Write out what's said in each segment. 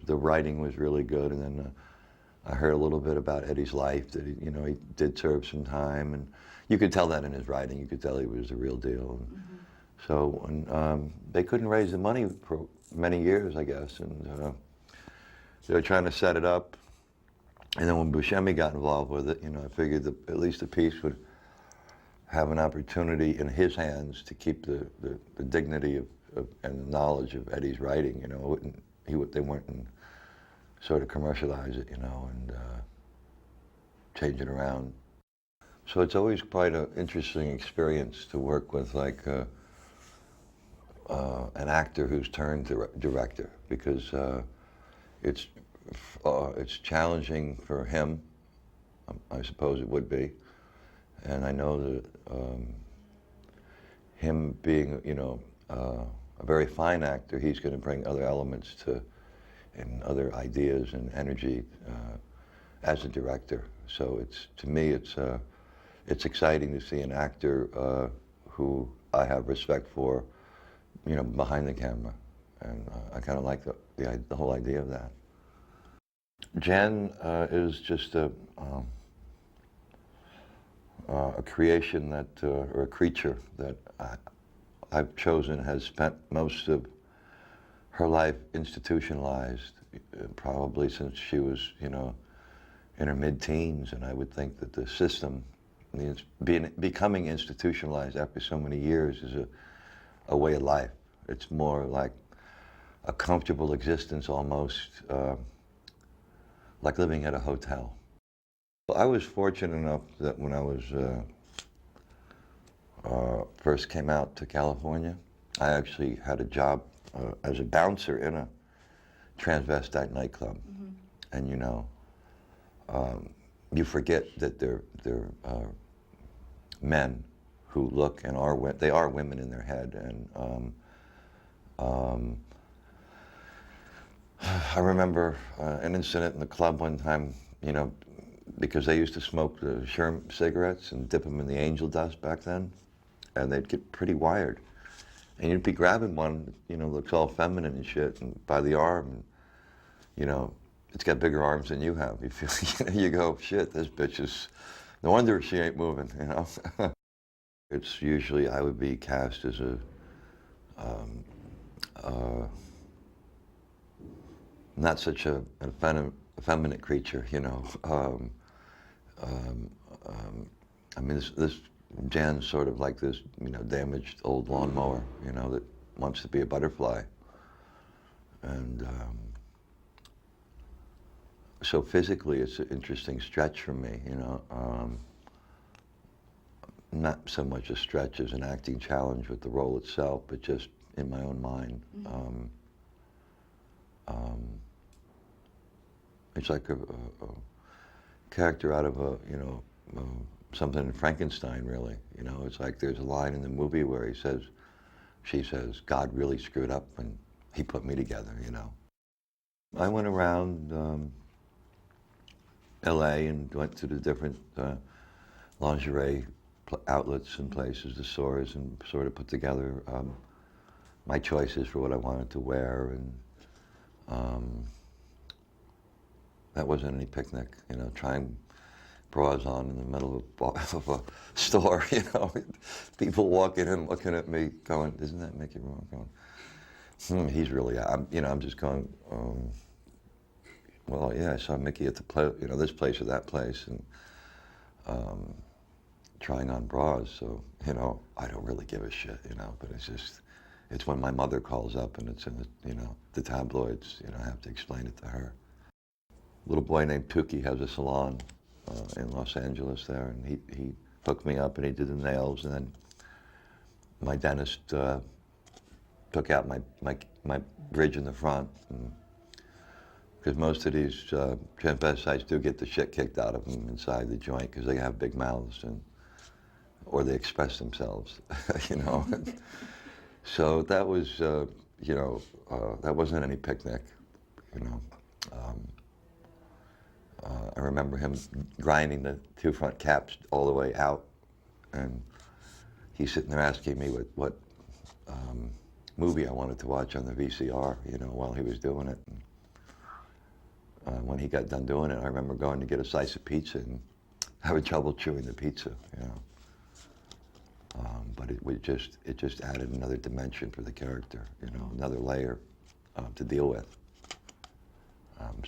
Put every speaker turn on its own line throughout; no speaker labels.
the writing was really good, and then I heard a little bit about Eddie's life, that he, he did serve some time, and you could tell that in his writing. You could tell he was the real deal. And so when, they couldn't raise the money for many years, I guess, and they were trying to set it up. And then when Buscemi got involved with it, I figured that at least the piece would have an opportunity in his hands to keep the dignity of and the knowledge of Eddie's writing. They wouldn't sort of commercialize it, and change it around. So it's always quite an interesting experience to work with like an actor who's turned director, because it's challenging for him. I suppose it would be, and I know that him being a very fine actor, he's going to bring other elements and other ideas and energy as a director. So to me it's exciting to see an actor who I have respect for, behind the camera, and I kind of like the whole idea of that. Jen is just a creation that, or a creature that I've chosen, has spent most of her life institutionalized, probably since she was, in her mid-teens, and I would think that the system, becoming institutionalized after so many years, is a way of life. It's more like a comfortable existence, almost like living at a hotel. Well, I was fortunate enough that when I was first came out to California, I actually had a job as a bouncer in a transvestite nightclub. And you forget that they're men who look and they are women in their head. And I remember an incident in the club one time, because they used to smoke the Sherm cigarettes and dip them in the angel dust back then, and they'd get pretty wired. And you'd be grabbing one, looks all feminine and shit, and by the arm, and, it's got bigger arms than you have. You feel, you go, shit, this bitch is, no wonder she ain't moving, It's usually, I would be cast as not such a effeminate creature, I mean, this Jan's sort of like this, damaged old lawnmower, that wants to be a butterfly. And so physically, it's an interesting stretch for me, not so much a stretch as an acting challenge with the role itself, but just in my own mind. It's like a character out of something in Frankenstein, really. It's like there's a line in the movie where she says, God really screwed up and he put me together, I went around LA and went to the different lingerie outlets and places, the stores, and sort of put together my choices for what I wanted to wear. And that wasn't any picnic, trying bras on in the middle of a store, people walking in looking at me going, doesn't that make you wrong? Going, he's really, I'm just going, well, yeah, I saw Mickey at the this place or that place, and trying on bras, so, I don't really give a shit, but it's when my mother calls up and it's in the tabloids, I have to explain it to her. A little boy named Tukey has a salon in Los Angeles there, and he hooked me up and he did the nails, and then my dentist took out my bridge in the front, because most of these transvestites do get the shit kicked out of them inside the joint because they have big mouths, or they express themselves, So that was, that wasn't any picnic, I remember him grinding the two front caps all the way out, and he's sitting there asking me what movie I wanted to watch on the VCR, while he was doing it. And when he got done doing it, I remember going to get a slice of pizza and having trouble chewing the pizza, you know. But it just added another dimension for the character, you know, another layer to deal with.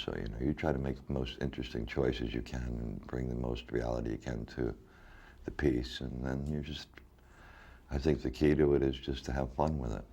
So, you know, you try to make the most interesting choices you can and bring the most reality you can to the piece, and then you just, I think the key to it is just to have fun with it.